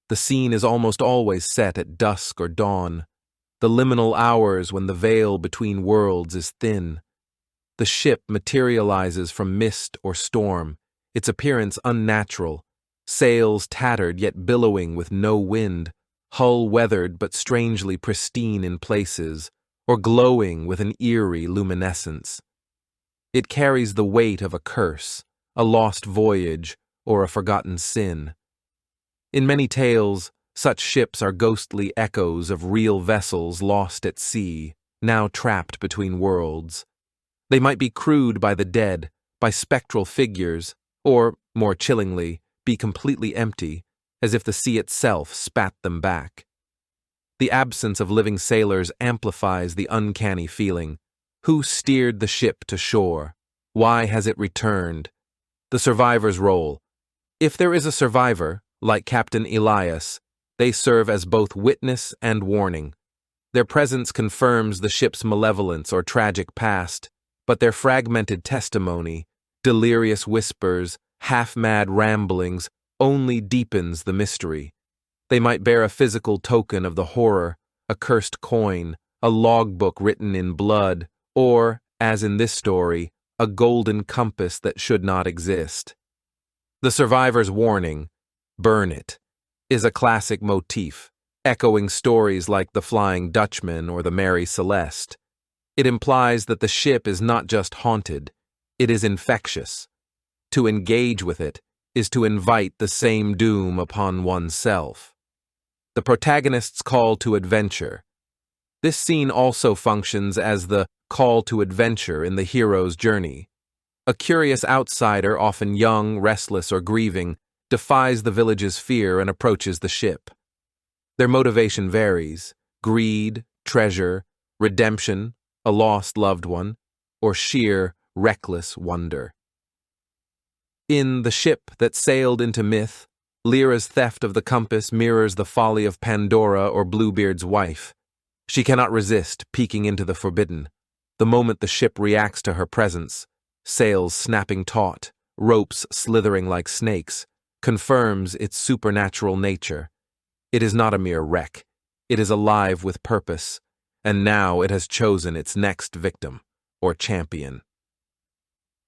The scene is almost always set at dusk or dawn, the liminal hours when the veil between worlds is thin. The ship materializes from mist or storm, its appearance unnatural, sails tattered yet billowing with no wind, hull weathered but strangely pristine in places, or glowing with an eerie luminescence. It carries the weight of a curse, a lost voyage, or a forgotten sin. In many tales, such ships are ghostly echoes of real vessels lost at sea, now trapped between worlds. They might be crewed by the dead, by spectral figures, or, more chillingly, be completely empty, as if the sea itself spat them back. The absence of living sailors amplifies the uncanny feeling. Who steered the ship to shore? Why has it returned? The survivor's role. If there is a survivor, like Captain Elias, they serve as both witness and warning. Their presence confirms the ship's malevolence or tragic past, but their fragmented testimony, delirious whispers, half-mad ramblings, only deepens the mystery. They might bear a physical token of the horror, a cursed coin, a logbook written in blood, or, as in this story, a golden compass that should not exist. The survivor's warning, "Burn it," is a classic motif, echoing stories like The Flying Dutchman or the Mary Celeste. It implies that the ship is not just haunted, it is infectious. To engage with it is to invite the same doom upon oneself. The protagonist's call to adventure. This scene also functions as the call to adventure in the hero's journey. A curious outsider, often young, restless, or grieving, defies the village's fear and approaches the ship. Their motivation varies: greed, treasure, redemption, a lost loved one, or sheer, reckless wonder. In The Ship That Sailed into Myth, Lyra's theft of the compass mirrors the folly of Pandora or Bluebeard's wife. She cannot resist peeking into the forbidden. The moment the ship reacts to her presence, sails snapping taut, ropes slithering like snakes, confirms its supernatural nature. It is not a mere wreck. It is alive with purpose, and now it has chosen its next victim, or champion.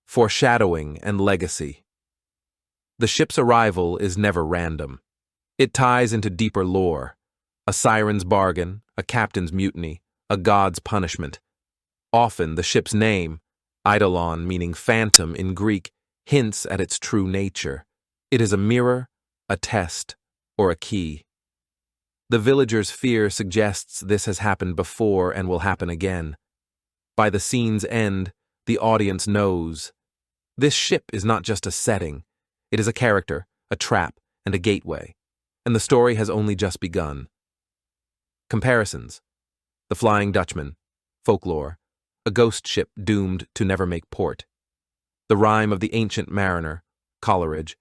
Foreshadowing and legacy. The ship's arrival is never random. It ties into deeper lore: a siren's bargain, a captain's mutiny, a god's punishment. Often the ship's name, Eidolon meaning phantom in Greek, hints at its true nature. It is a mirror, a test, or a key. The villager's fear suggests this has happened before and will happen again. By the scene's end, the audience knows. This ship is not just a setting. It is a character, a trap, and a gateway. And the story has only just begun. Comparisons. The Flying Dutchman. Folklore. A ghost ship doomed to never make port. The Rime of the Ancient Mariner. Coleridge.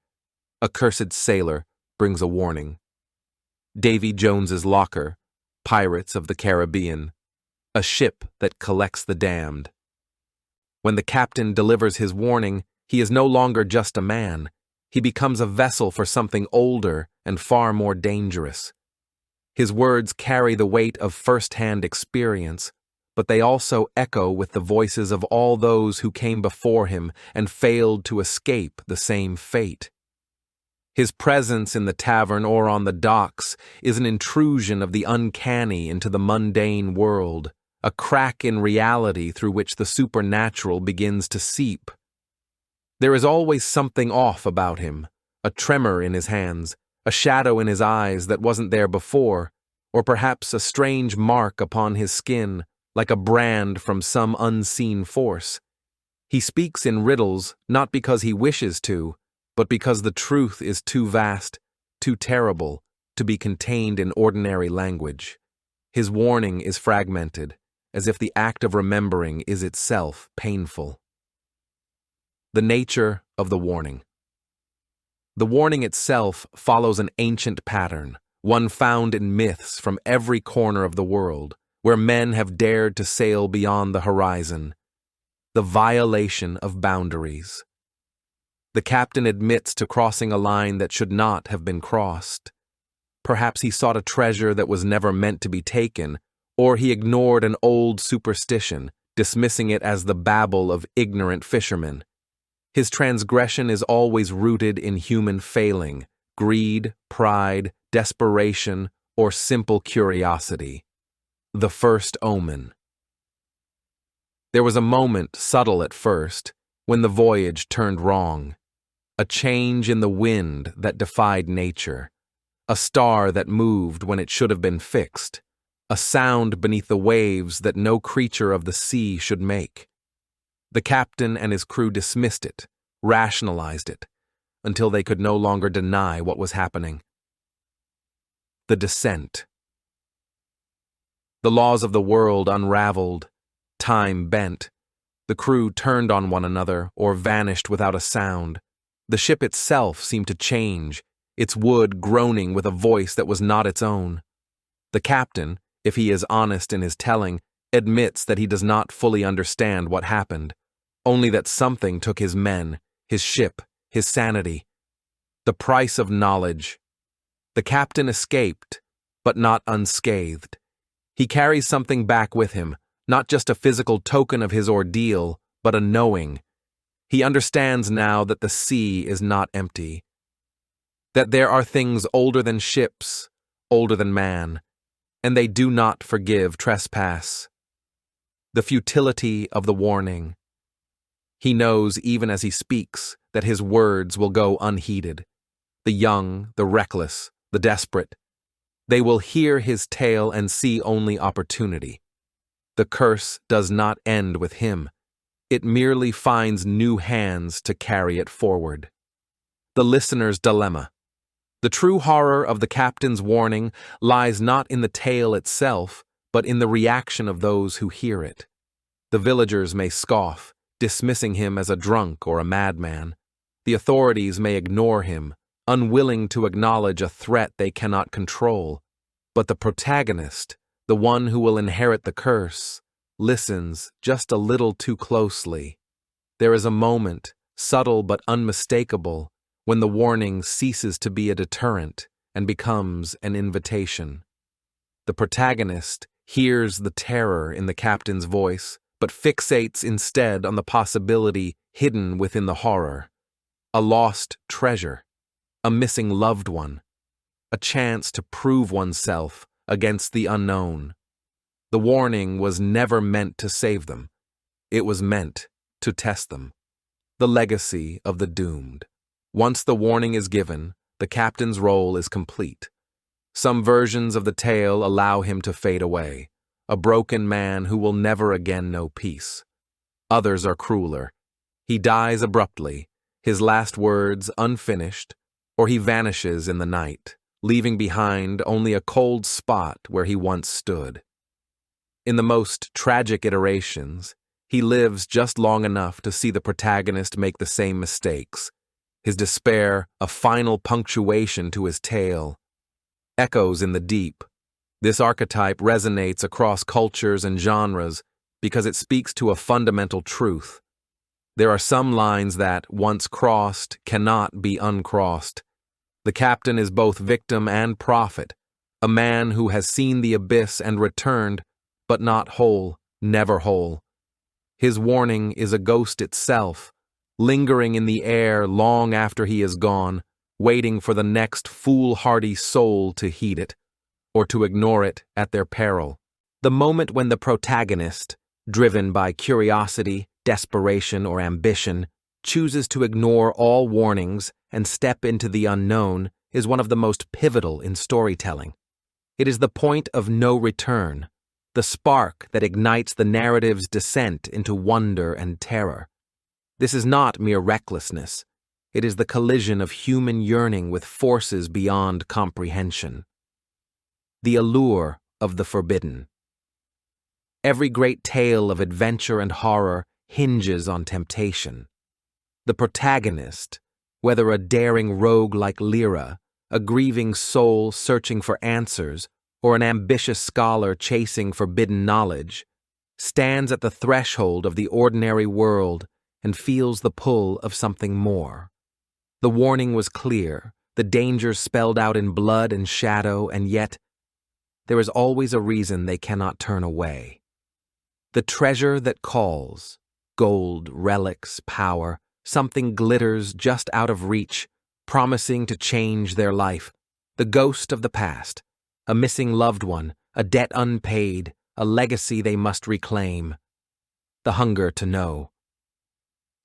A cursed sailor brings a warning. Davy Jones's Locker. Pirates of the Caribbean. A ship that collects the damned. When the captain delivers his warning, he is no longer just a man. He becomes a vessel for something older and far more dangerous. His words carry the weight of first-hand experience, but they also echo with the voices of all those who came before him and failed to escape the same fate. His presence in the tavern or on the docks is an intrusion of the uncanny into the mundane world, a crack in reality through which the supernatural begins to seep. There is always something off about him, a tremor in his hands, a shadow in his eyes that wasn't there before, or perhaps a strange mark upon his skin, like a brand from some unseen force. He speaks in riddles not because he wishes to, but because the truth is too vast, too terrible, to be contained in ordinary language. His warning is fragmented, as if the act of remembering is itself painful. The nature of the warning. The warning itself follows an ancient pattern, one found in myths from every corner of the world, where men have dared to sail beyond the horizon. The violation of boundaries. The captain admits to crossing a line that should not have been crossed. Perhaps he sought a treasure that was never meant to be taken, or he ignored an old superstition, dismissing it as the babble of ignorant fishermen. His transgression is always rooted in human failing, greed, pride, desperation, or simple curiosity. The first omen. There was a moment, subtle at first, when the voyage turned wrong. A change in the wind that defied nature. A star that moved when it should have been fixed. A sound beneath the waves that no creature of the sea should make. The captain and his crew dismissed it, rationalized it, until they could no longer deny what was happening. The descent. The laws of the world unraveled, time bent. The crew turned on one another or vanished without a sound. The ship itself seemed to change, its wood groaning with a voice that was not its own. The captain, if he is honest in his telling, admits that he does not fully understand what happened, only that something took his men, his ship, his sanity. The price of knowledge. The captain escaped, but not unscathed. He carries something back with him, not just a physical token of his ordeal, but a knowing. He understands now that the sea is not empty. That there are things older than ships, older than man, and they do not forgive trespass. The futility of the warning. He knows even as he speaks that his words will go unheeded. The young, the reckless, the desperate. They will hear his tale and see only opportunity. The curse does not end with him. It merely finds new hands to carry it forward. The listener's dilemma. The true horror of the captain's warning lies not in the tale itself, but in the reaction of those who hear it. The villagers may scoff, dismissing him as a drunk or a madman. The authorities may ignore him, unwilling to acknowledge a threat they cannot control. But the protagonist, the one who will inherit the curse, listens just a little too closely. There is a moment, subtle but unmistakable, when the warning ceases to be a deterrent and becomes an invitation. The protagonist hears the terror in the captain's voice, but fixates instead on the possibility hidden within the horror. A lost treasure, a missing loved one, a chance to prove oneself against the unknown. The warning was never meant to save them. It was meant to test them. The legacy of the doomed. Once the warning is given, the captain's role is complete. Some versions of the tale allow him to fade away, a broken man who will never again know peace. Others are crueler. He dies abruptly, his last words unfinished, or he vanishes in the night, leaving behind only a cold spot where he once stood. In the most tragic iterations, he lives just long enough to see the protagonist make the same mistakes, his despair a final punctuation to his tale. Echoes in the deep. This archetype resonates across cultures and genres because it speaks to a fundamental truth. There are some lines that, once crossed, cannot be uncrossed. The captain is both victim and prophet, a man who has seen the abyss and returned, but not whole, never whole. His warning is a ghost itself, lingering in the air long after he is gone, waiting for the next foolhardy soul to heed it, or to ignore it at their peril. The moment when the protagonist, driven by curiosity, desperation, or ambition, chooses to ignore all warnings and step into the unknown is one of the most pivotal in storytelling. It is the point of no return, the spark that ignites the narrative's descent into wonder and terror. This is not mere recklessness. It is the collision of human yearning with forces beyond comprehension. The allure of the forbidden. Every great tale of adventure and horror hinges on temptation. The protagonist, whether a daring rogue like Lyra, a grieving soul searching for answers, or an ambitious scholar chasing forbidden knowledge, stands at the threshold of the ordinary world and feels the pull of something more. The warning was clear. the dangers spelled out in blood and shadow, and yet there is always a reason they cannot turn away. The treasure that calls, gold, relics, power, something glitters just out of reach, promising to change their life. The ghost of the past, a missing loved one, a debt unpaid, a legacy they must reclaim. The hunger to know.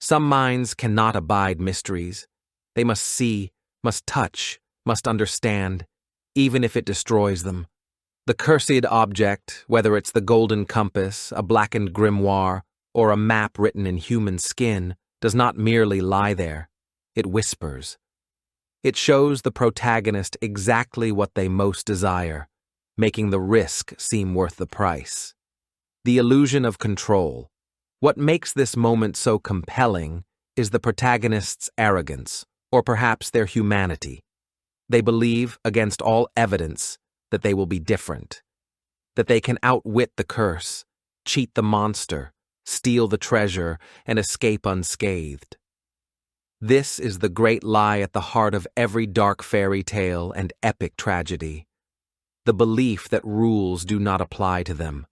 Some minds cannot abide mysteries. They must see, must touch, must understand, even if it destroys them. The cursed object, whether it's the golden compass, a blackened grimoire, or a map written in human skin, does not merely lie there. It whispers. It shows the protagonist exactly what they most desire, making the risk seem worth the price. The illusion of control. What makes this moment so compelling is the protagonist's arrogance, or perhaps their humanity. They believe, against all evidence, that they will be different, that they can outwit the curse, cheat the monster, steal the treasure, and escape unscathed. This is the great lie at the heart of every dark fairy tale and epic tragedy. The belief that rules do not apply to them.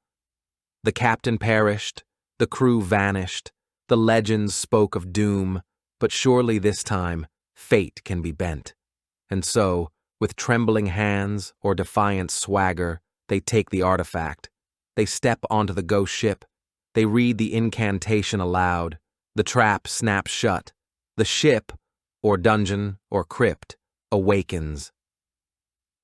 The captain perished, the crew vanished, the legends spoke of doom, but surely this time, fate can be bent. And so, with trembling hands or defiant swagger, they take the artifact. They step onto the ghost ship. They read the incantation aloud. The trap snaps shut. The ship, or dungeon, or crypt, awakens.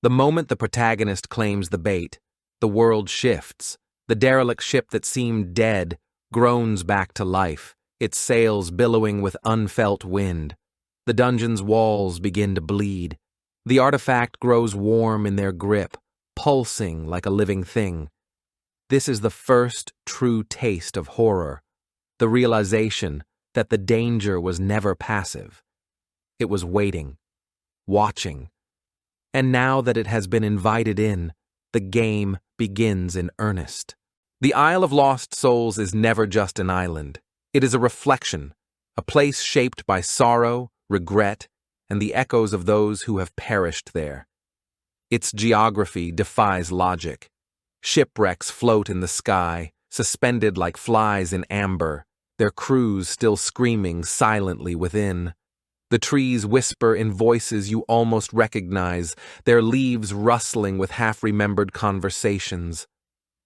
The moment the protagonist claims the bait, the world shifts. The derelict ship that seemed dead groans back to life, its sails billowing with unfelt wind. The dungeon's walls begin to bleed. The artifact grows warm in their grip, pulsing like a living thing. This is the first true taste of horror, the realization that the danger was never passive. It was waiting, watching. And now that it has been invited in, the game begins in earnest. The Isle of Lost Souls is never just an island. It is a reflection, a place shaped by sorrow, regret, and the echoes of those who have perished there. Its geography defies logic. Shipwrecks float in the sky, suspended like flies in amber, their crews still screaming silently within. The trees whisper in voices you almost recognize, their leaves rustling with half-remembered conversations.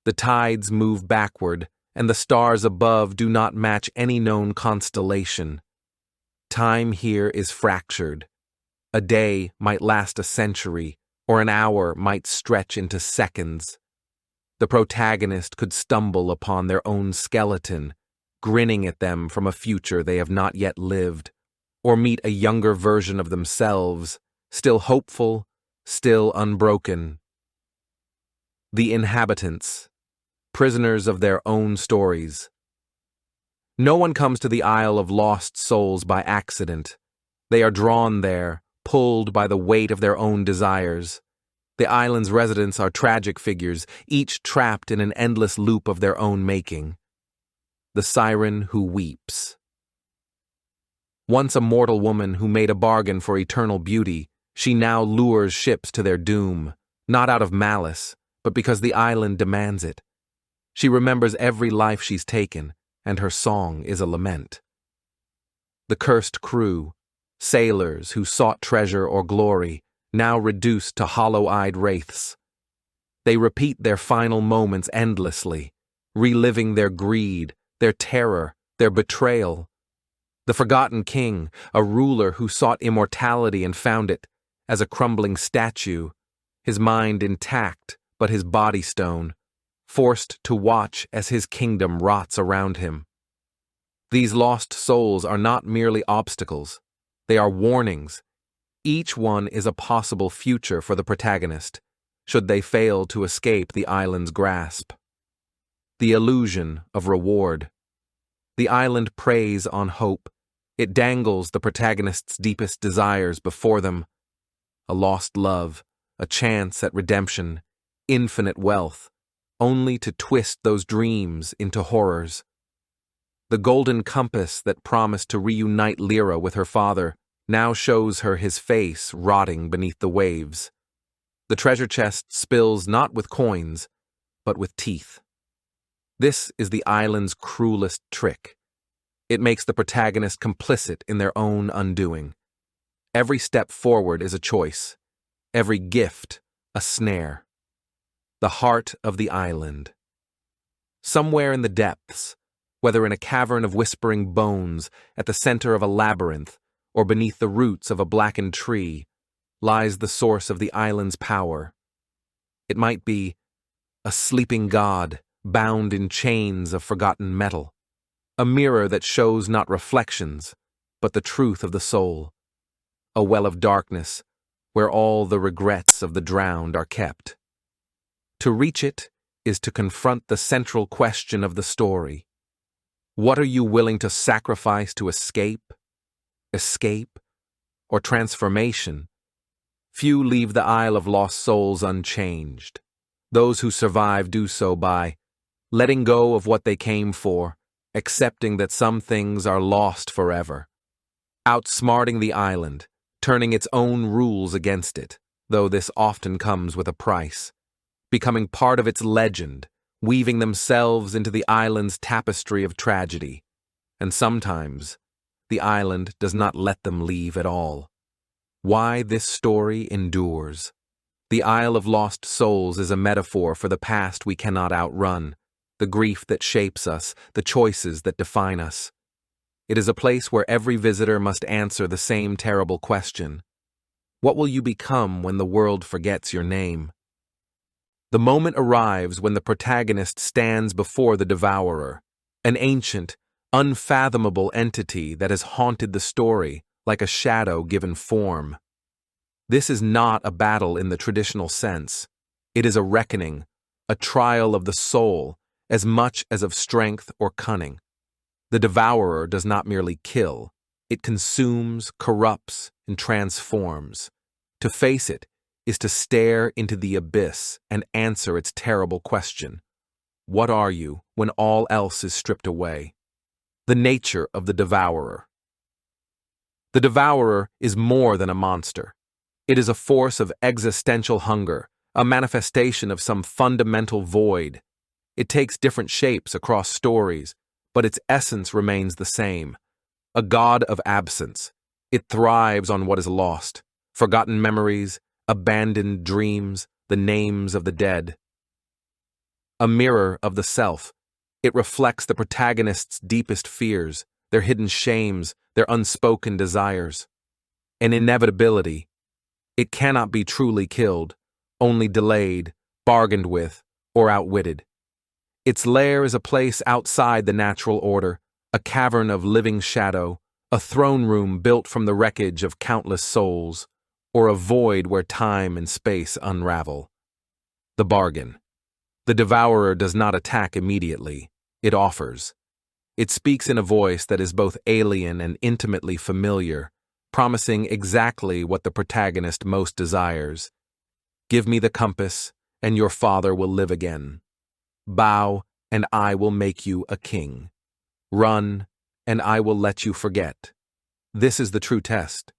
The tides move backward, and the stars above do not match any known constellation. Time here is fractured. A day might last a century, or an hour might stretch into seconds. The protagonist could stumble upon their own skeleton, grinning at them from a future they have not yet lived, or meet a younger version of themselves, still hopeful, still unbroken. The inhabitants, prisoners of their own stories. No one comes to the Isle of Lost Souls by accident. They are drawn there, pulled by the weight of their own desires. The island's residents are tragic figures, each trapped in an endless loop of their own making. The siren who weeps. Once a mortal woman who made a bargain for eternal beauty, she now lures ships to their doom, not out of malice, but because the island demands it. She remembers every life she's taken, and her song is a lament. The cursed crew, sailors who sought treasure or glory, now reduced to hollow-eyed wraiths. They repeat their final moments endlessly, reliving their greed, their terror, their betrayal. The forgotten king, a ruler who sought immortality and found it, as a crumbling statue, his mind intact but his body stone, forced to watch as his kingdom rots around him. These lost souls are not merely obstacles. They are warnings. Each one is a possible future for the protagonist, should they fail to escape the island's grasp. The illusion of reward. The island preys on hope. It dangles the protagonist's deepest desires before them. A lost love, a chance at redemption, infinite wealth, only to twist those dreams into horrors. The golden compass that promised to reunite Lyra with her father now shows her his face rotting beneath the waves. The treasure chest spills not with coins, but with teeth. This is the island's cruelest trick. It makes the protagonist complicit in their own undoing. Every step forward is a choice, every gift a snare. The heart of the island. Somewhere in the depths, whether in a cavern of whispering bones, at the center of a labyrinth, or beneath the roots of a blackened tree, lies the source of the island's power. It might be a sleeping god bound in chains of forgotten metal, a mirror that shows not reflections, but the truth of the soul, a well of darkness where all the regrets of the drowned are kept. To reach it is to confront the central question of the story. What are you willing to sacrifice to escape, or transformation? Few leave the Isle of Lost Souls unchanged. Those who survive do so by letting go of what they came for, accepting that some things are lost forever. Outsmarting the island, turning its own rules against it, though this often comes with a price. Becoming part of its legend, weaving themselves into the island's tapestry of tragedy. And sometimes, the island does not let them leave at all. Why this story endures. The Isle of Lost Souls is a metaphor for the past we cannot outrun, the grief that shapes us, the choices that define us. It is a place where every visitor must answer the same terrible question. What will you become when the world forgets your name? The moment arrives when the protagonist stands before the devourer, an ancient, unfathomable entity that has haunted the story like a shadow given form. This is not a battle in the traditional sense. It is a reckoning, a trial of the soul, as much as of strength or cunning. The devourer does not merely kill, it consumes, corrupts, and transforms. To face it is to stare into the abyss and answer its terrible question. What are you when all else is stripped away? The nature of the devourer. The devourer is more than a monster. It is a force of existential hunger, a manifestation of some fundamental void. It takes different shapes across stories, but its essence remains the same. A god of absence. It thrives on what is lost, forgotten memories, abandoned dreams, the names of the dead. A mirror of the self. It reflects the protagonist's deepest fears, their hidden shames, their unspoken desires. An inevitability. It cannot be truly killed, only delayed, bargained with, or outwitted. Its lair is a place outside the natural order, a cavern of living shadow, a throne room built from the wreckage of countless souls, or a void where time and space unravel. The bargain. The devourer does not attack immediately, it offers. It speaks in a voice that is both alien and intimately familiar, promising exactly what the protagonist most desires. Give me the compass, and your father will live again. Bow, and I will make you a king. Run, and I will let you forget. This is the true test.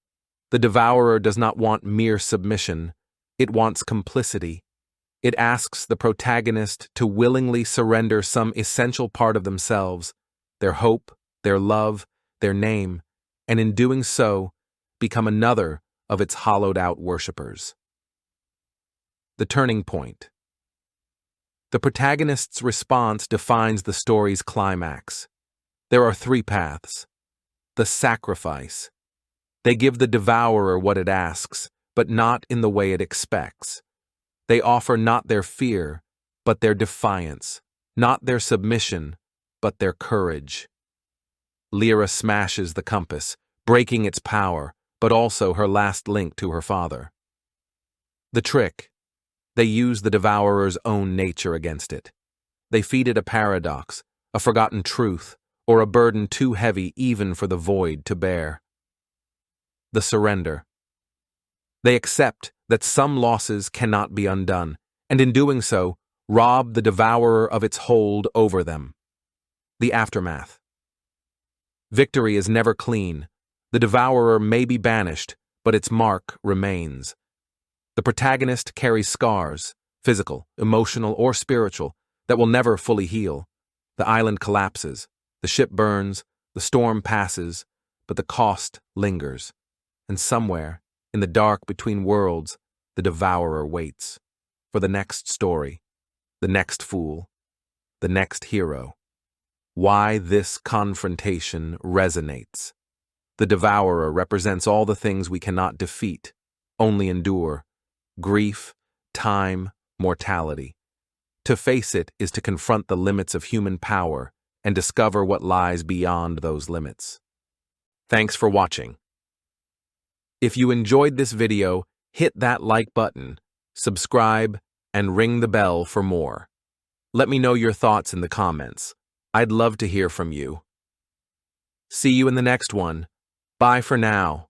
The devourer does not want mere submission, it wants complicity. It asks the protagonist to willingly surrender some essential part of themselves, their hope, their love, their name, and in doing so, become another of its hollowed-out worshippers. The turning point. The protagonist's response defines the story's climax. There are three paths. The sacrifice. They give the devourer what it asks, but not in the way it expects. They offer not their fear, but their defiance, not their submission, but their courage. Lyra smashes the compass, breaking its power, but also her last link to her father. The trick. They use the devourer's own nature against it. They feed it a paradox, a forgotten truth, or a burden too heavy even for the void to bear. The surrender. They accept that some losses cannot be undone, and in doing so, rob the devourer of its hold over them. The aftermath. Victory is never clean, The devourer may be banished, but its mark remains. The protagonist carries scars, physical, emotional, or spiritual, that will never fully heal. The island collapses, the ship burns, the storm passes, but the cost lingers. And somewhere, in the dark between worlds, the devourer waits for the next story, the next fool, the next hero. Why this confrontation resonates. The devourer represents all the things we cannot defeat, only endure: grief, time, mortality. To face it is to confront the limits of human power and discover what lies beyond those limits. Thanks for watching. If you enjoyed this video, hit that like button, subscribe, and ring the bell for more. Let me know your thoughts in the comments. I'd love to hear from you. See you in the next one. Bye for now.